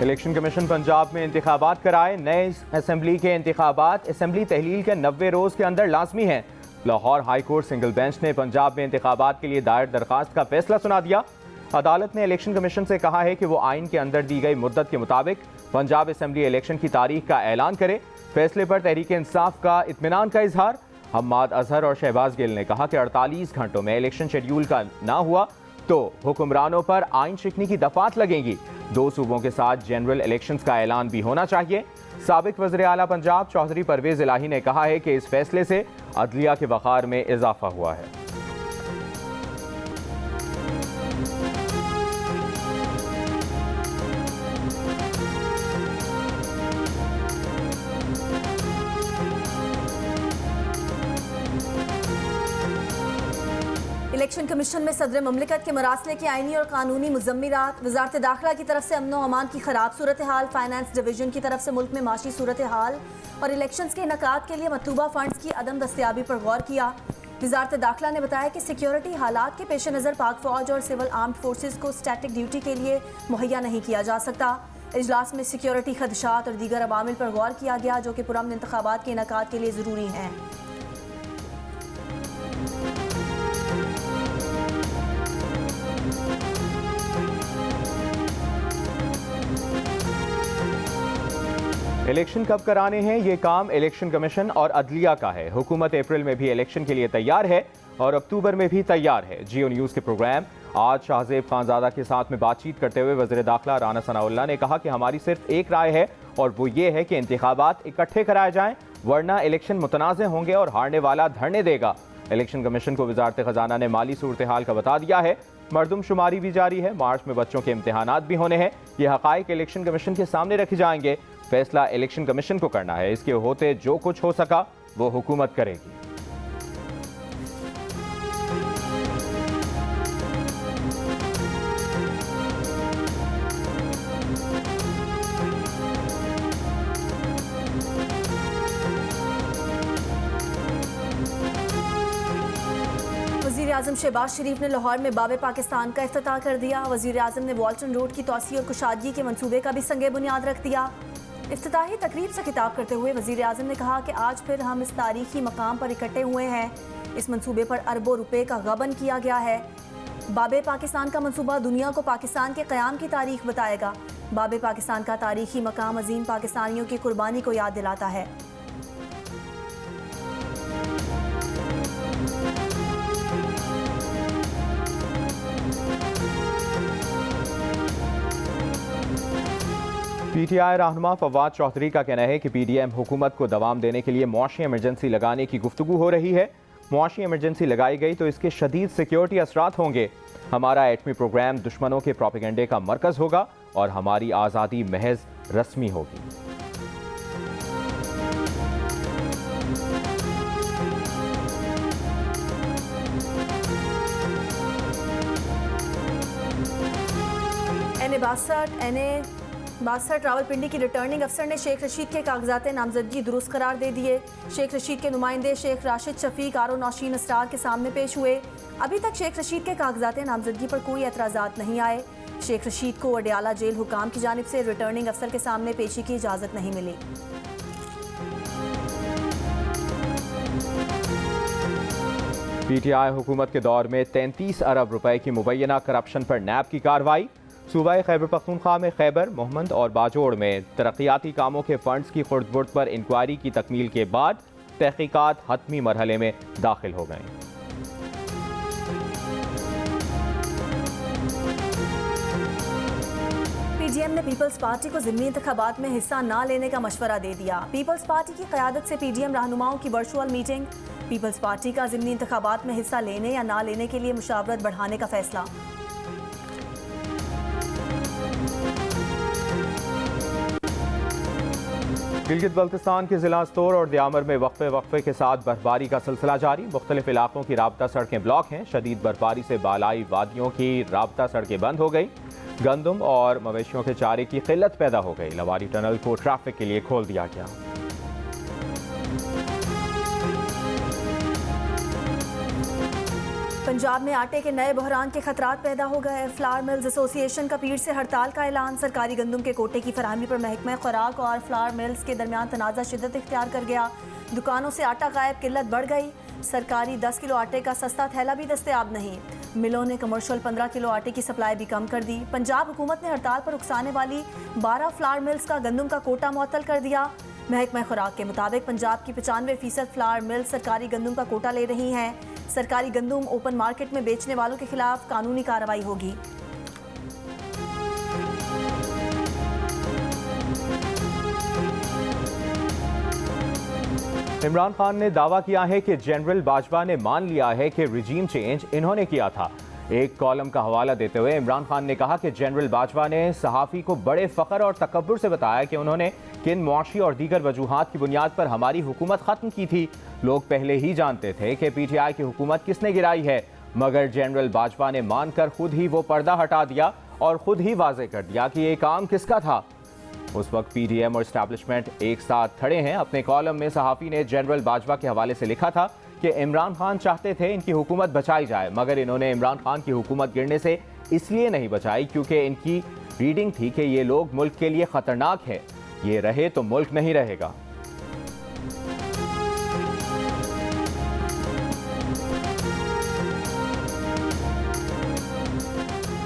Election commission Punjab में इंतखाबात कराए। नए असम्बली के इंतखाबात असम्बली तहलील के 90 रोज़ के अंदर लाजमी हैं। Lahore high court single bench ने पंजाब में इंतखाबात के लिए दायर दरखास्त का फैसला सुना दिया। अदालत ने इलेक्शन कमीशन से कहा है कि वो आइन के अंदर दी गई मुद्दत के मुताबिक पंजाब असम्बली इलेक्शन की तारीख का ऐलान करे। फैसले पर तहरीक इंसाफ का इत्मीनान का इजहार। हम्माद अजहर और शहबाज गिल ने कहा कि 48 घंटों में इलेक्शन शेड्यूल का ना हुआ तो हुक्मरानों पर आइन शिकनी की दफात लगेंगी। 2 सूबों के साथ जनरल इलेक्शंस का ऐलान भी होना चाहिए। साबिक वज़ीर आला पंजाब चौधरी परवेज इलाही ने कहा है कि इस फैसले से अदलिया के वक़ार में इजाफा हुआ है। इलेक्शन कमीशन में सदर ममलिकत के मरासले की आइनी और कानूनी मुज़म्मिरात। वज़ारत दाखिला की तरफ से अमन व अमान की खराब सूरत हाल। फाइनेंस डिवीजन की तरफ से मुल्क में माशी सूरत हाल और इलेक्शन के इनकाद के लिए मतलूबा फंड्स की अदम दस्तियाबी पर गौर किया। वज़ारत दाखिला ने बताया कि सिक्योरिटी हालात के पेश नज़र पाक फौज और सिविल आर्म्ड फोर्सेज को स्टैटिक ड्यूटी के लिए मुहैया नहीं किया जा सकता। इजलास में सिक्योरिटी खदशात और दीगर अवामिल पर गौर किया गया जो कि पुरअमन इंतखाबात के इनकाद के लिए ज़रूरी हैं। इलेक्शन कब कराने हैं ये काम इलेक्शन कमीशन और अदलिया का है। हुकूमत अप्रैल में भी इलेक्शन के लिए तैयार है और अक्टूबर में भी तैयार है। जियो न्यूज़ के प्रोग्राम आज शाहजेब खानजादा के साथ में बातचीत करते हुए वज़ीर दाखिला राना सनाउल्लाह ने कहा कि हमारी सिर्फ एक राय है और वो ये है कि इंतखाबात इकट्ठे कराए जाएं, वरना इलेक्शन मुतनाज़ होंगे और हारने वाला धरने देगा। इलेक्शन कमीशन को वज़ारत ख़जाना ने माली सूरत हाल का बता दिया है। मरदमशुमारी भी जारी है। मार्च में बच्चों के इम्तिहानात भी होने हैं। ये हक़ाइक़ इलेक्शन कमीशन के सामने रखे जाएंगे। फैसला इलेक्शन कमीशन को करना है। इसके होते जो कुछ हो सका वो हुकूमत करेगी। वज़ीर आज़म शहबाज शरीफ ने लाहौर में बाबे पाकिस्तान का इफ्तिताह कर दिया। वज़ीर आज़म ने वाल्टन रोड की तोसी और कुशादगी के मंसूबे का भी संगे बुनियाद रख दिया। इफ्तिताही तकरीब से खिताब करते हुए वज़ीर आज़म ने कहा कि आज फिर हम इस तारीखी मकाम पर इकट्ठे हुए हैं। इस मंसूबे पर अरबों रुपए का गबन किया गया है। बाबे पाकिस्तान का मंसूबा दुनिया को पाकिस्तान के क़याम की तारीख बताएगा। बाबे पाकिस्तान का तारीखी मकाम अजीम पाकिस्तानियों की कुर्बानी को याद दिलाता है। PTI रहनुमा फवाद चौधरी का कहना है कि PDM हुकूमत को दवाम देने के लिए मुआशी एमरजेंसी लगाने की गुफ्तगू हो रही है। मुआशी एमरजेंसी लगाई गई तो इसके शदीद सिक्योरिटी असरात होंगे। हमारा एटमी प्रोग्राम दुश्मनों के प्रोपेगेंडे का मरकज़ होगा और हमारी आज़ादी महज रस्मी होगी। बासठ रावलपिंडी की रिटर्निंग अफसर ने शेख रशीद के कागजात नामजदगी दुरुस्त करार दे दिए। शेख रशीद के नुमाइंदे शेख राशिद शफीक आर नौशीन अस्टार के सामने पेश हुए। अभी तक शेख रशीद के कागजात नामजदगी पर कोई एतराज़ात नहीं आए। शेख रशीद को अडयाला जेल हुकाम की जानिब से रिटर्निंग अफसर के सामने पेशी की इजाज़त नहीं मिली। PTI हुकूमत के दौर में 33 अरब रुपए की मुबैना करप्शन पर नैब की कार्रवाई। सूबा खैबर पख्तूनख्वा में खैबर, मोहम्मद और बाजोड़ में तरक्याती कामों के फंड्स की खुर्द-बुर्द पर इंक्वायरी की तकमील के बाद तहकीकात हतमी मरहले में दाखिल हो गए। PDM ने पीपल्स पार्टी को ज़िमनी इंतखाबात में हिस्सा न लेने का मशवरा दे दिया। पीपल्स पार्टी की क़यादत से PDM रहनुमाओं की वर्चुअल मीटिंग। पीपल्स पार्टी का ज़िमनी इंतखाबात में हिस्सा लेने या ना लेने के लिए मुशावरत बढ़ाने का फैसला। गिलगित बल्तिस्तान के ज़िला स्तोर और दियामर में वक्फे के साथ बर्फबारी का सिलसिला जारी। मुख्तलिफ इलाकों की राबता सड़कें ब्लॉक हैं। शदीद बर्फबारी से बालाई वादियों की राबता सड़कें बंद हो गई। गंदम और मवेशियों के चारे की किल्लत पैदा हो गई। लवारी टनल को ट्रैफिक के लिए खोल दिया गया। पंजाब में आटे के नए बहरान के खतरात पैदा हो गए। फ्लावर मिल्स एसोसिएशन का पीर से हड़ताल का ऐलान। सरकारी गंदम के कोटे की फराहमी पर महकमा खुराक और फ्लावर मिल्स के दरमियान तनाज़ा शिद्दत इख्तियार कर गया। दुकानों से आटा गायब, किल्लत बढ़ गई। सरकारी 10 किलो आटे का सस्ता थैला भी दस्तयाब नहीं। मिलों ने कमर्शियल 15 किलो आटे की सप्लाई भी कम कर दी। पंजाब हुकूमत ने हड़ताल पर उकसाने वाली 12 फ्लावर मिल्स का गंदम का कोटा मुअत्तल कर दिया। महकमा खुराक के मुताबिक पंजाब की 95% फ्लावर मिल्स सरकारी गंदम का कोटा ले रही हैं। सरकारी गंदम ओपन मार्केट में बेचने वालों के खिलाफ कानूनी कार्रवाई होगी। इमरान खान ने दावा किया है कि जनरल बाजवा ने मान लिया है कि रिजीम चेंज इन्होंने किया था। एक कॉलम का हवाला देते हुए इमरान खान ने कहा कि जनरल बाजवा ने सहाफ़ी को बड़े फ़ख्र और तकब्बुर से बताया कि उन्होंने किन मुआशी और दीगर वजूहात की बुनियाद पर हमारी हुकूमत ख़त्म की थी। लोग पहले ही जानते थे कि PTI की हुकूमत किसने गिराई है, मगर जनरल बाजवा ने मानकर खुद ही वो पर्दा हटा दिया और खुद ही वाज़ेह कर दिया कि ये काम किसका था। उस वक्त PDM और इस्टेब्लिशमेंट एक साथ खड़े हैं। अपने कॉलम में सहाफ़ी ने जनरल बाजवा के हवाले से लिखा था कि इमरान खान चाहते थे इनकी हुकूमत बचाई जाए, मगर इन्होंने इमरान खान की हुकूमत गिरने से इसलिए नहीं बचाई क्योंकि इनकी रीडिंग थी कि ये लोग मुल्क के लिए ख़तरनाक है, ये रहे तो मुल्क नहीं रहेगा।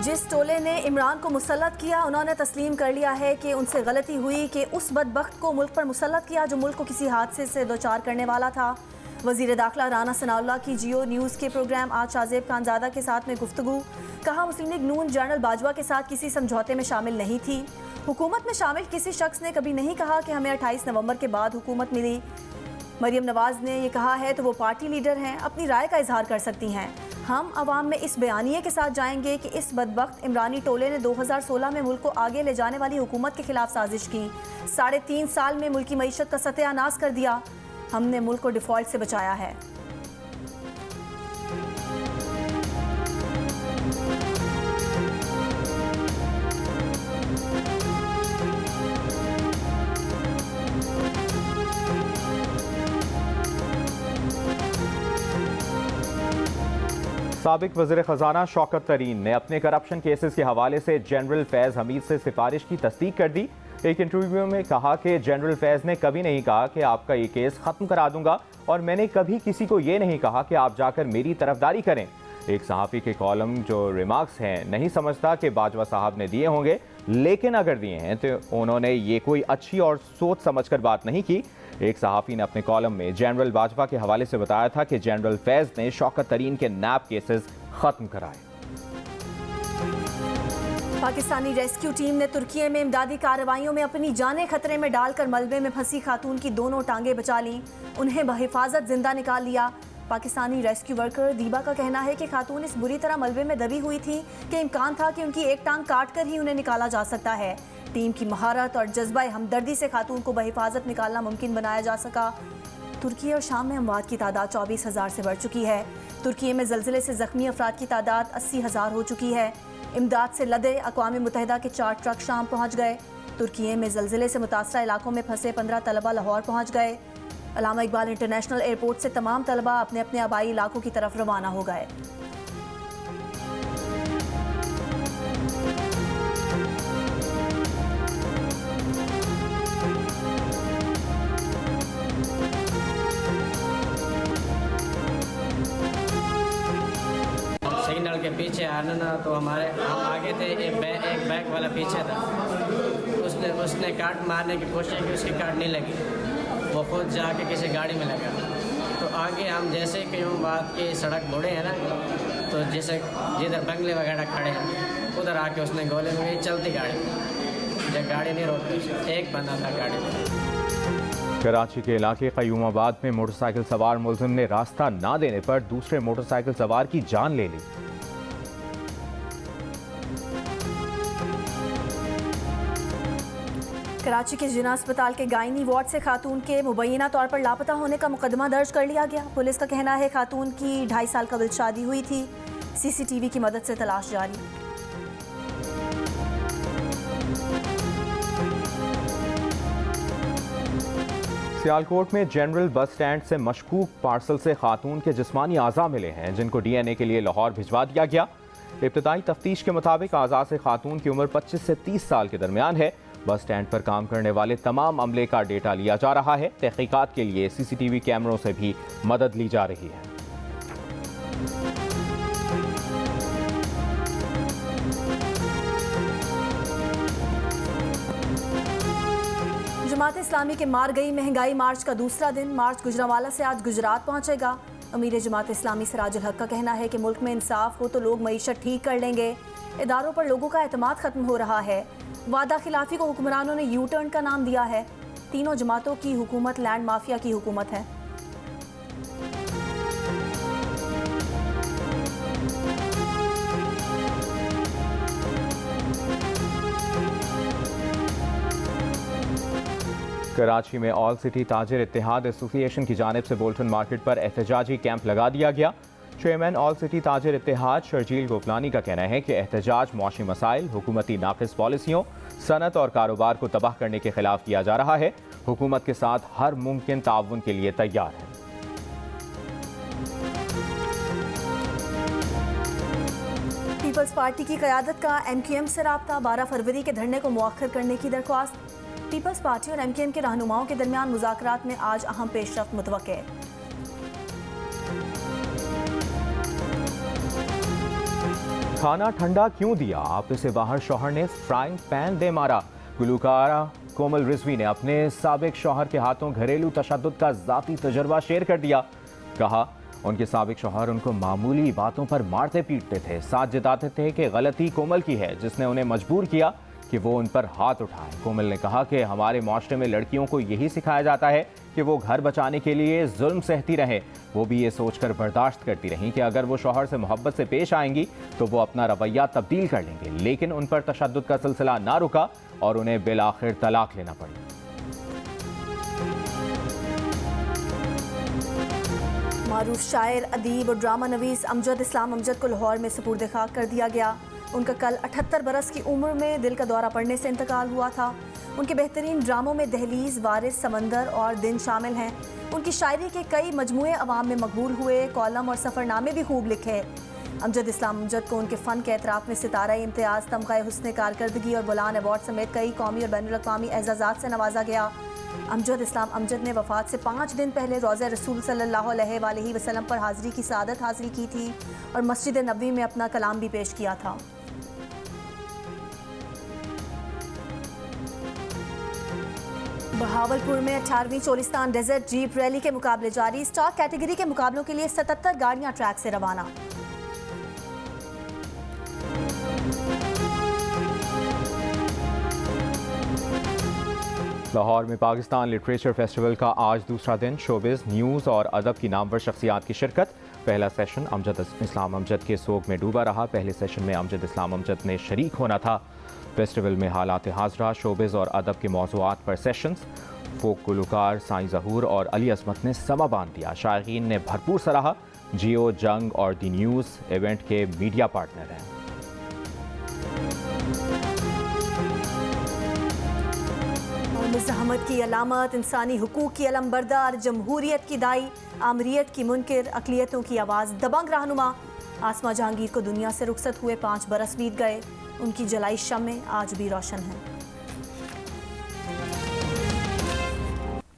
जिस टोले ने इमरान को मुसल्लत किया, उन्होंने तस्लीम कर लिया है कि उनसे गलती हुई कि उस बदबख्त को मुल्क पर मुसल्लत किया जो मुल्क को किसी हादसे से दो चार करने वाला था। वज़ीर दाखिला राना सनाउल्लाह की जियो न्यूज़ के प्रोग्राम आज शाहजेब खानजादा के साथ में गुफ्तगू। कहा मुस्लिम लीग नून जनरल बाजवा के साथ किसी समझौते में शामिल नहीं थी। हुकूमत में शामिल किसी शख्स ने कभी नहीं कहा कि हमें 28 नवंबर के बाद हुकूमत मिली। मरियम नवाज ने ये कहा है तो वो पार्टी लीडर हैं, अपनी राय का इजहार कर सकती हैं। हम अवाम में इस बयानिए के साथ जाएंगे कि इस बदबख्त इमरानी टोले ने 2016 में मुल्क को आगे ले जाने वाली हुकूमत के खिलाफ साजिश की। 3.5 साल में मुल्क की मईशत का सत्यानाश कर दिया। हमने मुल्क को डिफॉल्ट से बचाया है। साबिक वज़ीर ख़ज़ाना शौकत तरीन ने अपने करप्शन केसेस के हवाले से जनरल फैज़ हमीद से सिफारिश की तस्दीक कर दी। एक इंटरव्यू में कहा कि जनरल फैज़ ने कभी नहीं कहा कि आपका ये केस ख़त्म करा दूंगा और मैंने कभी किसी को ये नहीं कहा कि आप जाकर मेरी तरफदारी करें। एक सहाफ़ी के कॉलम जो रिमार्क्स हैं नहीं समझता कि बाजवा साहब ने दिए होंगे, लेकिन अगर दिए हैं तो उन्होंने ये कोई अच्छी और सोच समझकर बात नहीं की। एक सहाफ़ी ने अपने कॉलम में जनरल बाजवा के हवाले से बताया था कि जनरल फैज़ ने शौकत तरीन के नैब केसेस ख़त्म कराए। पाकिस्तानी रेस्क्यू टीम ने तुर्की में इमदादी कार्रवाइयों में अपनी जानें खतरे में डालकर मलबे में फंसी खातून की दोनों टांगें बचा लीं। उन्हें बहिफाजत जिंदा निकाल लिया। पाकिस्तानी रेस्क्यू वर्कर दीबा का कहना है कि खातून इस बुरी तरह मलबे में दबी हुई थी कि इम्कान था कि उनकी एक टांग काट कर ही उन्हें निकाला जा सकता है। टीम की महारत और जज्बा हमदर्दी से खातून को बहिफाजत निकालना मुमकिन बनाया जा सका। तुर्की और शाम में अमवात की तादाद 24,000 से बढ़ चुकी है। तुर्की में ज़लज़ले से ज़ख्मी अफराद की तादाद 80,000 हो चुकी है। इमदाद से लदे अक़वाम मुत्तहिदा के 4 ट्रक शाम पहुँच गए। तुर्की में ज़लज़ले से मुतासरा इलाकों में फंसे 15 तलबा लाहौर पहुँच गए। अल्लामा इकबाल इंटरनेशनल एयरपोर्ट से तमाम तलबा अपने अपने आबाई इलाकों की तरफ रवाना हो गए। सिग्नल के पीछे आना ना तो हमारे हम आगे थे, एक बैक वाला पीछे था। उसने काट मारने की कोशिश की, उसकी काट नहीं लगी, वो खुद जाके किसी गाड़ी में लगा। तो आगे हम जैसे कि बात की सड़क मुड़े हैं ना, तो जैसे जिधर बंगले वगैरह खड़े हैं उधर आके उसने गोली में चलती गाड़ी, जब गाड़ी नहीं रोकती, एक बंदा था गाड़ी में। कराची के इलाके क़य्यूमाबाद में मोटरसाइकिल सवार मुलजिम ने रास्ता ना देने पर दूसरे मोटरसाइकिल सवार की जान ले ली। कराची के जिना अस्पताल के गायनी वार्ड से खातून के मुबैना तौर पर लापता होने का मुकदमा दर्ज कर लिया गया। पुलिस का कहना है खातून की 2.5 साल कबल शादी हुई थी। CCTV की मदद से तलाश जारी। सियालकोट में जनरल बस स्टैंड से मशकूक पार्सल से खातून के जिस्मानी आज़ा मिले हैं, जिनको DNA के लिए लाहौर भिजवा दिया गया। इब्तदाई तफ्तीश के मुताबिक आज़ा से खातून की उम्र 25 से 30 साल के दरमियान है। बस स्टैंड पर काम करने वाले तमाम अमले का डेटा लिया जा रहा है। तहकीकात के लिए CCTV कैमरों से भी मदद ली जा रही है। जमात इस्लामी के मार गई महंगाई मार्च का दूसरा दिन। मार्च गुजरांवाला से आज गुजरात पहुंचेगा। अमीर जमात इस्लामी सिराजुल हक का कहना है कि मुल्क में इंसाफ हो तो लोग मईशत ठीक कर लेंगे। इदारों पर लोगों का एतमाद खत्म हो रहा है। वादा खिलाफी को हुक्मरानों ने यू टर्न का नाम दिया है। तीनों जमातों की हुकूमत लैंड माफिया की हुकूमत है। कराची में ऑल सिटी ताजिर इत्तेहाद एसोसिएशन की जानिब से बोल्टन मार्केट पर एहतजाजी कैंप लगा दिया गया। चेयरमैन ऑल सिटी ताजिर इत्तेहाद शर्जील गोपलानी का कहना है कि एहतजाज मौशी मसाइल, हुकूमती नाक़िस पॉलिसियों, सनत और कारोबार को तबाह करने के खिलाफ किया जा रहा है। हुकूमत के साथ हर मुमकिन ताउन के लिए तैयार है। पीपल्स पार्टी की क़यादत का MQM से राब्ता। 12 फरवरी के धरने को मुअख्खर करने की दरख्वास्त। पीपल्स पार्टी और MQM के रहनुमाओं के दरमियान मुज़ाकरात में आज अहम पेशरफ्त मुतवक्के। खाना ठंडा क्यों दिया, आप इसे बाहर शौहर ने फ्राइंग पैन दे मारा। गुलकारा कोमल रिजवी ने अपने साबिक शौहर के हाथों घरेलू तशद्दुद का ज़ाती तजर्बा शेयर कर दिया। कहा उनके साबिक शौहर उनको मामूली बातों पर मारते पीटते थे, साथ जताते थे कि गलती कोमल की है जिसने उन्हें मजबूर किया कि वो उन पर हाथ उठाए। कोमल ने कहा कि हमारे माशरे में लड़कियों को यही सिखाया जाता है कि वो घर बचाने के लिए जुल्म सहती रहें। वो भी ये सोचकर बर्दाश्त करती रहीं कि अगर वो शौहर से मोहब्बत से पेश आएंगी तो वो अपना रवैया तब्दील कर लेंगे, लेकिन उन पर तशद्दुद का सिलसिला ना रुका और उन्हें बिलाखिर तलाक लेना पड़ी। मारूफ शायर, अदीब और ड्रामा नवीस अमजद इस्लाम अमजद को लाहौर में सुपुर्द खाक कर दिया गया। उनका कल 78 बरस की उम्र में दिल का दौरा पड़ने से इंतकाल हुआ था। उनके बेहतरीन ड्रामों में दहलीज, वारिस, समंदर और दिन शामिल हैं। उनकी शायरी के कई मजमूए अवाम में मकबूल हुए। कॉलम और सफ़रनामे भी खूब लिखे। अमजद इस्लाम अमजद को उनके फ़न के एतराफ़ में सितारा इम्तियाज़, तमग़ा हुस्न कारकर्दगी और बुलान अवार्ड समेत कई कौमी और बैनुल-अक़वामी एज़ाज़ात से नवाजा गया। अमजद इस्लाम अमजद ने वफ़ात से 5 दिन पहले रोज़ा रसूल सल्लल्लाहु अलैहि वसल्लम पर हाज़िरी की सआदत हासिल की थी और मस्जिद नबवी में अपना कलाम भी पेश किया था। बहावलपुर में 18वीं चोलिस्तान डेजर्ट जीप रैली के मुकाबले जारी। स्टार कैटेगरी के मुकाबलों के लिए 77 गाड़ियां ट्रैक से रवाना। लाहौर में पाकिस्तान लिटरेचर फेस्टिवल का आज दूसरा दिन। शोबिज़, न्यूज़ और अदब की नामवर शख्सियात की शिरकत। पहला सेशन अमजद इस्लाम अमजद के सोग में डूबा रहा। पहले सेशन में अमजद इस्लाम अमजद ने शरीक होना था। फेस्टिवल में हालात हाजरा, शोबिज़ और अदब के मौज़ूआत पर सेशंस। फोक गुलकार साईं ज़हूर और अली असमत ने समा बांध दिया। शायरीन ने भरपूर सराहा। जियो, जंग और दी न्यूज़ इवेंट के मीडिया पार्टनर हैं। मुज़ाहमत की अलामत, इंसानी हुकूक की अलमबरदार, जमहूरियत की दाई, आमरीत की मुनकिर, अक़लियतों की आवाज़, दबंग रहनुमा। आसमा जहांगीर को दुनिया से रुखसत हुए 5 बरस बीत गए। उनकी जलाई शम्में आज भी रोशन हैं।